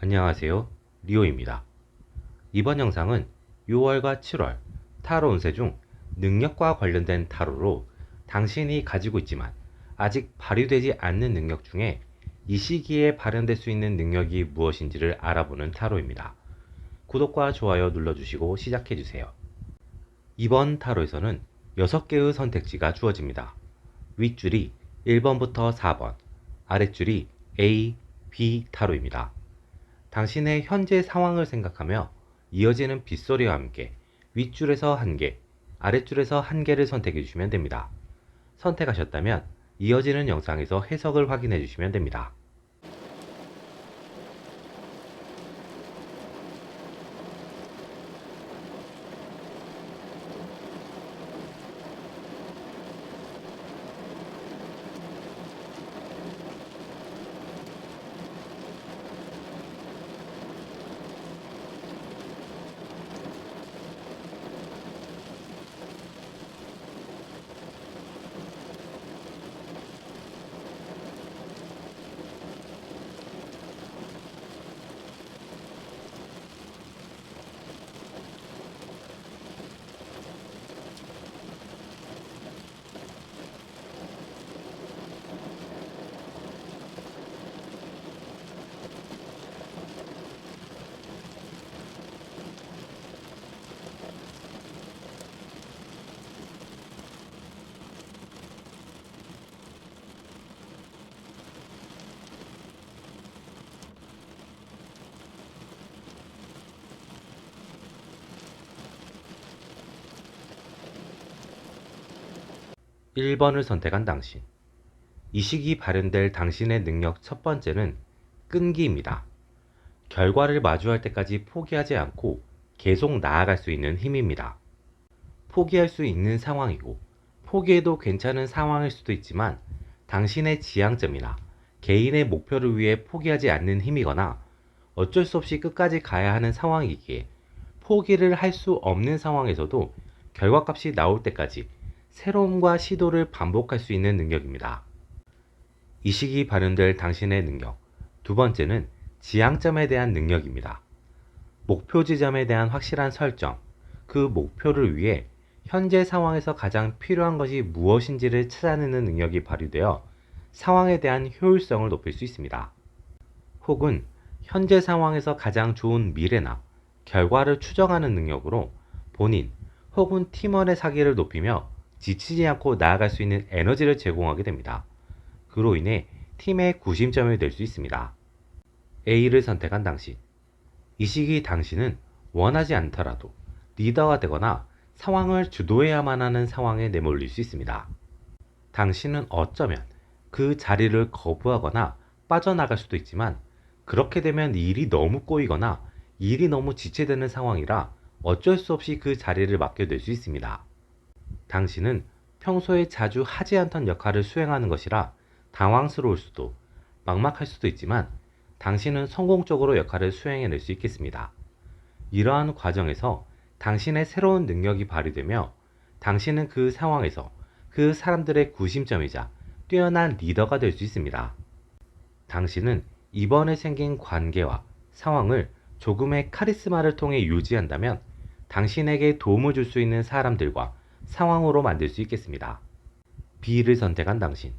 안녕하세요. 리오입니다. 이번 영상은 6월과 7월 타로 운세 중 능력과 관련된 타로로 당신이 가지고 있지만 아직 발휘되지 않는 능력 중에 이 시기에 발현될 수 있는 능력이 무엇인지를 알아보는 타로입니다. 구독과 좋아요 눌러주시고 시작해주세요. 이번 타로에서는 6개의 선택지가 주어집니다. 윗줄이 1번부터 4번, 아랫줄이 A, B 타로입니다. 당신의 현재 상황을 생각하며 이어지는 빗소리와 함께 윗줄에서 1개, 아랫줄에서 1개를 선택해 주시면 됩니다. 선택하셨다면 이어지는 영상에서 해석을 확인해 주시면 됩니다. 1번을 선택한 당신. 이 시기 발현될 당신의 능력 첫 번째는 끈기입니다. 결과를 마주할 때까지 포기하지 않고 계속 나아갈 수 있는 힘입니다. 포기할 수 있는 상황이고 포기해도 괜찮은 상황일 수도 있지만 당신의 지향점이나 개인의 목표를 위해 포기하지 않는 힘이거나 어쩔 수 없이 끝까지 가야 하는 상황이기에 포기를 할 수 없는 상황에서도 결과값이 나올 때까지 새로움과 시도를 반복할 수 있는 능력입니다. 이 시기 발현될 당신의 능력. 두 번째는 지향점에 대한 능력입니다. 목표 지점에 대한 확실한 설정, 그 목표를 위해 현재 상황에서 가장 필요한 것이 무엇인지를 찾아내는 능력이 발휘되어 상황에 대한 효율성을 높일 수 있습니다. 혹은 현재 상황에서 가장 좋은 미래나 결과를 추정하는 능력으로 본인 혹은 팀원의 사기를 높이며 지치지 않고 나아갈 수 있는 에너지를 제공하게 됩니다. 그로 인해 팀의 구심점이 될 수 있습니다. A를 선택한 당신. 이 시기 당신은 원하지 않더라도 리더가 되거나 상황을 주도해야만 하는 상황에 내몰릴 수 있습니다. 당신은 어쩌면 그 자리를 거부하거나 빠져나갈 수도 있지만 그렇게 되면 일이 너무 꼬이거나 일이 너무 지체되는 상황이라 어쩔 수 없이 그 자리를 맡게 될 수 있습니다. 당신은 평소에 자주 하지 않던 역할을 수행하는 것이라 당황스러울 수도 막막할 수도 있지만 당신은 성공적으로 역할을 수행해낼 수 있겠습니다. 이러한 과정에서 당신의 새로운 능력이 발휘되며 당신은 그 상황에서 그 사람들의 구심점이자 뛰어난 리더가 될 수 있습니다. 당신은 이번에 생긴 관계와 상황을 조금의 카리스마를 통해 유지한다면 당신에게 도움을 줄 수 있는 사람들과 상황으로 만들 수 있겠습니다. B를 선택한 당신.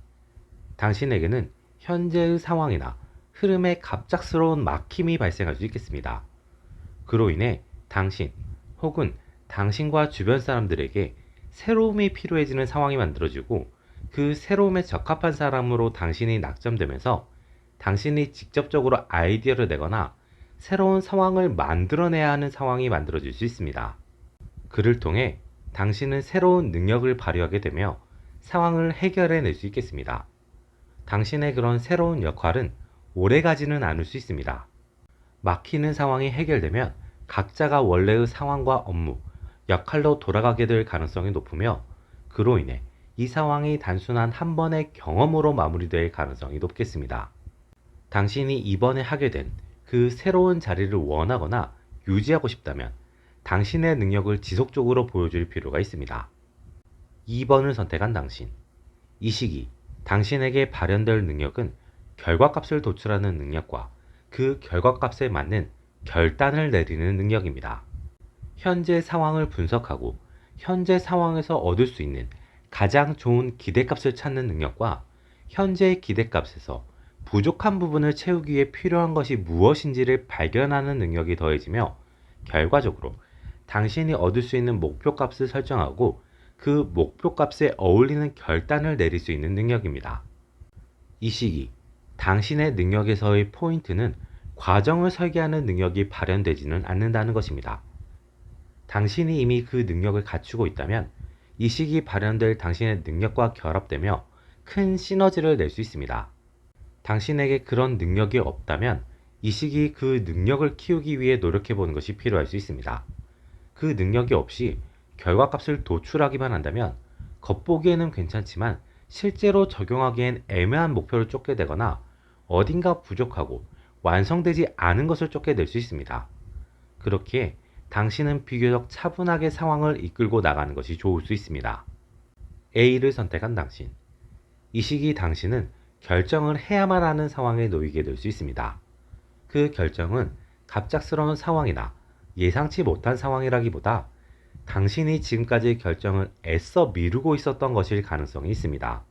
당신에게는 현재의 상황이나 흐름에 갑작스러운 막힘이 발생할 수 있겠습니다. 그로 인해 당신 혹은 당신과 주변 사람들에게 새로움이 필요해지는 상황이 만들어지고 그 새로움에 적합한 사람으로 당신이 낙점되면서 당신이 직접적으로 아이디어를 내거나 새로운 상황을 만들어내야 하는 상황이 만들어질 수 있습니다. 그를 통해 당신은 새로운 능력을 발휘하게 되며 상황을 해결해낼 수 있겠습니다. 당신의 그런 새로운 역할은 오래가지는 않을 수 있습니다. 막히는 상황이 해결되면 각자가 원래의 상황과 업무, 역할로 돌아가게 될 가능성이 높으며 그로 인해 이 상황이 단순한 한 번의 경험으로 마무리될 가능성이 높겠습니다. 당신이 이번에 하게 된 그 새로운 자리를 원하거나 유지하고 싶다면 당신의 능력을 지속적으로 보여줄 필요가 있습니다. 2번을 선택한 당신. 이 시기 당신에게 발현될 능력은 결과값을 도출하는 능력과 그 결과값에 맞는 결단을 내리는 능력입니다. 현재 상황을 분석하고 현재 상황에서 얻을 수 있는 가장 좋은 기대값을 찾는 능력과 현재의 기대값에서 부족한 부분을 채우기 위해 필요한 것이 무엇인지를 발견하는 능력이 더해지며 결과적으로 당신이 얻을 수 있는 목표값을 설정하고 그 목표값에 어울리는 결단을 내릴 수 있는 능력입니다. 이 시기, 당신의 능력에서의 포인트는 과정을 설계하는 능력이 발현되지는 않는다는 것입니다. 당신이 이미 그 능력을 갖추고 있다면 이 시기 발현될 당신의 능력과 결합되며 큰 시너지를 낼 수 있습니다. 당신에게 그런 능력이 없다면 이 시기 그 능력을 키우기 위해 노력해보는 것이 필요할 수 있습니다. 그 능력이 없이 결과값을 도출하기만 한다면 겉보기에는 괜찮지만 실제로 적용하기엔 애매한 목표를 쫓게 되거나 어딘가 부족하고 완성되지 않은 것을 쫓게 될 수 있습니다. 그렇기에 당신은 비교적 차분하게 상황을 이끌고 나가는 것이 좋을 수 있습니다. A를 선택한 당신. 이 시기 당신은 결정을 해야만 하는 상황에 놓이게 될 수 있습니다. 그 결정은 갑작스러운 상황이나 예상치 못한 상황이라기보다 당신이 지금까지 결정을 애써 미루고 있었던 것일 가능성이 있습니다.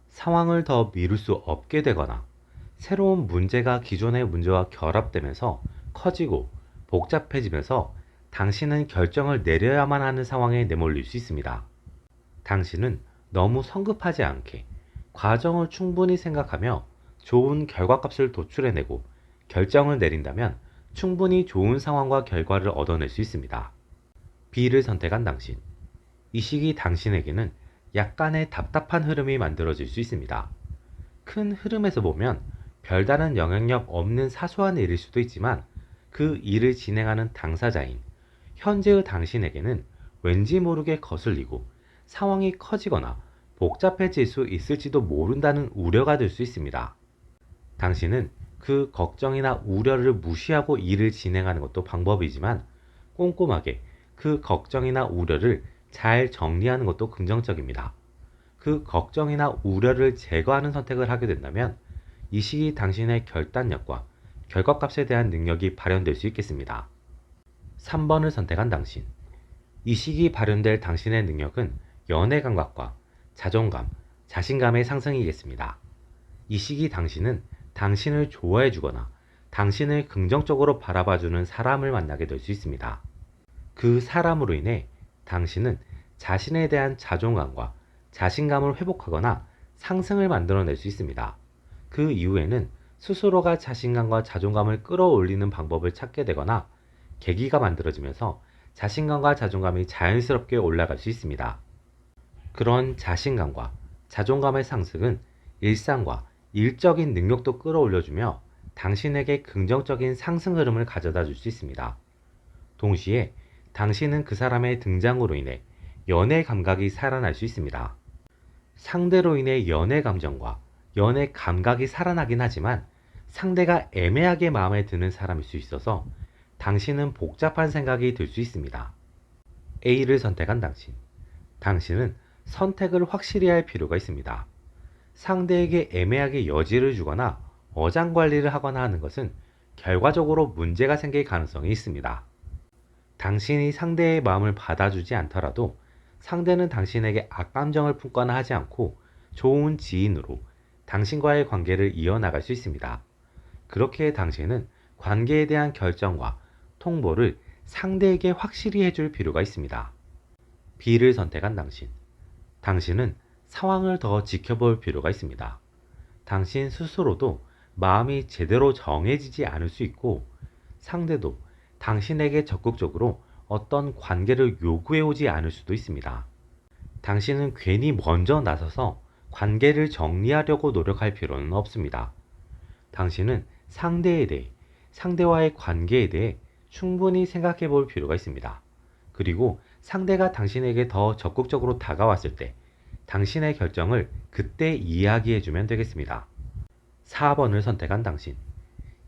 상황을 더 미룰 수 없게 되거나 새로운 문제가 기존의 문제와 결합되면서 커지고 복잡해지면서 당신은 결정을 내려야만 하는 상황에 내몰릴 수 있습니다. 당신은 너무 성급하지 않게 과정을 충분히 생각하며 좋은 결과값을 도출해내고 결정을 내린다면 충분히 좋은 상황과 결과를 얻어낼 수 있습니다. B를 선택한 당신. 이 시기 당신에게는 약간의 답답한 흐름이 만들어질 수 있습니다. 큰 흐름에서 보면 별다른 영향력 없는 사소한 일일 수도 있지만 그 일을 진행하는 당사자인 현재의 당신에게는 왠지 모르게 거슬리고 상황이 커지거나 복잡해질 수 있을지도 모른다는 우려가 될 수 있습니다. 당신은 그 걱정이나 우려를 무시하고 일을 진행하는 것도 방법이지만 꼼꼼하게 그 걱정이나 우려를 잘 정리하는 것도 긍정적입니다. 그 걱정이나 우려를 제거하는 선택을 하게 된다면 이 시기 당신의 결단력과 결과값에 대한 능력이 발현될 수 있겠습니다. 3번을 선택한 당신. 이 시기 발현될 당신의 능력은 연애 감각과 자존감, 자신감의 상승이겠습니다. 이 시기 당신은 당신을 좋아해주거나 당신을 긍정적으로 바라봐주는 사람을 만나게 될 수 있습니다. 그 사람으로 인해 당신은 자신에 대한 자존감과 자신감을 회복하거나 상승을 만들어낼 수 있습니다. 그 이후에는 스스로가 자신감과 자존감을 끌어올리는 방법을 찾게 되거나 계기가 만들어지면서 자신감과 자존감이 자연스럽게 올라갈 수 있습니다. 그런 자신감과 자존감의 상승은 일상과 일적인 능력도 끌어올려주며 당신에게 긍정적인 상승 흐름을 가져다 줄 수 있습니다. 동시에 당신은 그 사람의 등장으로 인해 연애 감각이 살아날 수 있습니다. 상대로 인해 연애 감정과 연애 감각이 살아나긴 하지만 상대가 애매하게 마음에 드는 사람일 수 있어서 당신은 복잡한 생각이 들 수 있습니다. A를 선택한 당신. 당신은 선택을 확실히 할 필요가 있습니다. 상대에게 애매하게 여지를 주거나 어장관리를 하거나 하는 것은 결과적으로 문제가 생길 가능성이 있습니다. 당신이 상대의 마음을 받아주지 않더라도 상대는 당신에게 악감정을 품거나 하지 않고 좋은 지인으로 당신과의 관계를 이어나갈 수 있습니다. 그렇게 당신은 관계에 대한 결정과 통보를 상대에게 확실히 해줄 필요가 있습니다. B를 선택한 당신. 당신은 상황을 더 지켜볼 필요가 있습니다. 당신 스스로도 마음이 제대로 정해지지 않을 수 있고 상대도 당신에게 적극적으로 어떤 관계를 요구해오지 않을 수도 있습니다. 당신은 괜히 먼저 나서서 관계를 정리하려고 노력할 필요는 없습니다. 당신은 상대에 대해, 상대와의 관계에 대해 충분히 생각해 볼 필요가 있습니다. 그리고 상대가 당신에게 더 적극적으로 다가왔을 때 당신의 결정을 그때 이야기해 주면 되겠습니다. 4번을 선택한 당신.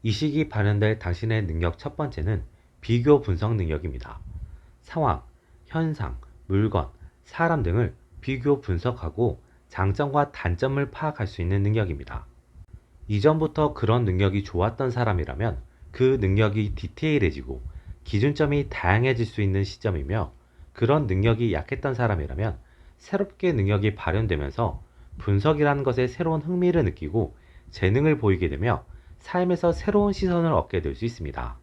이 시기 발현될 당신의 능력 첫 번째는 비교 분석 능력입니다. 상황, 현상, 물건, 사람 등을 비교 분석하고 장점과 단점을 파악할 수 있는 능력입니다. 이전부터 그런 능력이 좋았던 사람이라면 그 능력이 디테일해지고 기준점이 다양해질 수 있는 시점이며, 그런 능력이 약했던 사람이라면 새롭게 능력이 발현되면서 분석이라는 것에 새로운 흥미를 느끼고 재능을 보이게 되며 삶에서 새로운 시선을 얻게 될 수 있습니다.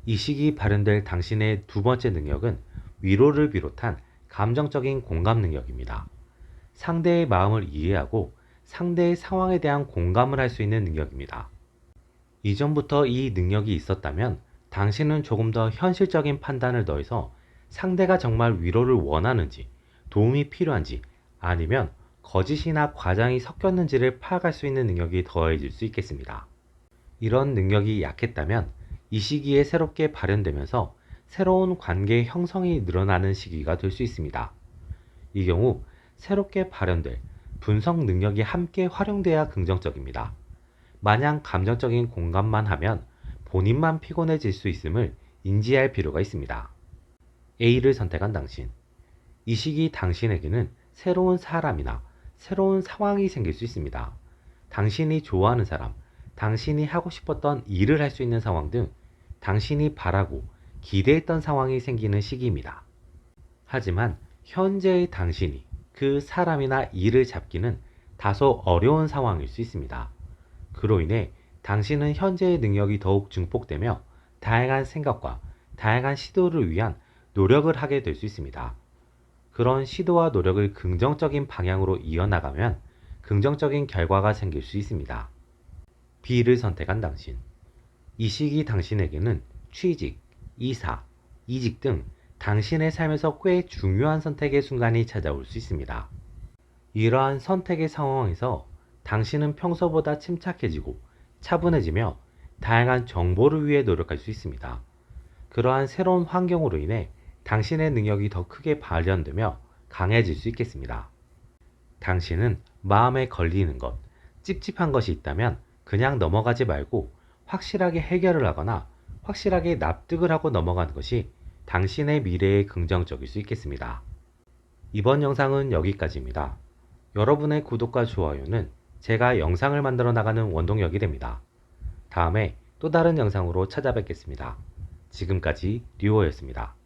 이 시기 발현될 당신의 두 번째 능력은 위로를 비롯한 감정적인 공감 능력입니다. 상대의 마음을 이해하고 상대의 상황에 대한 공감을 할 수 있는 능력입니다. 이전부터 이 능력이 있었다면 당신은 조금 더 현실적인 판단을 더해서 상대가 정말 위로를 원하는지, 도움이 필요한지, 아니면 거짓이나 과장이 섞였는지를 파악할 수 있는 능력이 더해질 수 있겠습니다. 이런 능력이 약했다면 이 시기에 새롭게 발현되면서 새로운 관계 형성이 늘어나는 시기가 될 수 있습니다. 이 경우 새롭게 발현될 분석 능력이 함께 활용돼야 긍정적입니다. 마냥 감정적인 공감만 하면 본인만 피곤해질 수 있음을 인지할 필요가 있습니다. A를 선택한 당신. 이 시기 당신에게는 새로운 사람이나 새로운 상황이 생길 수 있습니다. 당신이 좋아하는 사람, 당신이 하고 싶었던 일을 할 수 있는 상황 등 당신이 바라고 기대했던 상황이 생기는 시기입니다. 하지만 현재의 당신이 그 사람이나 일을 잡기는 다소 어려운 상황일 수 있습니다. 그로 인해 당신은 현재의 능력이 더욱 증폭되며 다양한 생각과 다양한 시도를 위한 노력을 하게 될 수 있습니다. 그런 시도와 노력을 긍정적인 방향으로 이어나가면 긍정적인 결과가 생길 수 있습니다. B를 선택한 당신. 이 시기 당신에게는 취직, 이사, 이직 등 당신의 삶에서 꽤 중요한 선택의 순간이 찾아올 수 있습니다. 이러한 선택의 상황에서 당신은 평소보다 침착해지고 차분해지며 다양한 정보를 위해 노력할 수 있습니다. 그러한 새로운 환경으로 인해 당신의 능력이 더 크게 발현되며 강해질 수 있겠습니다. 당신은 마음에 걸리는 것, 찝찝한 것이 있다면 그냥 넘어가지 말고 확실하게 해결을 하거나 확실하게 납득을 하고 넘어가는 것이 당신의 미래에 긍정적일 수 있겠습니다. 이번 영상은 여기까지입니다. 여러분의 구독과 좋아요는 제가 영상을 만들어 나가는 원동력이 됩니다. 다음에 또 다른 영상으로 찾아뵙겠습니다. 지금까지 류호였습니다.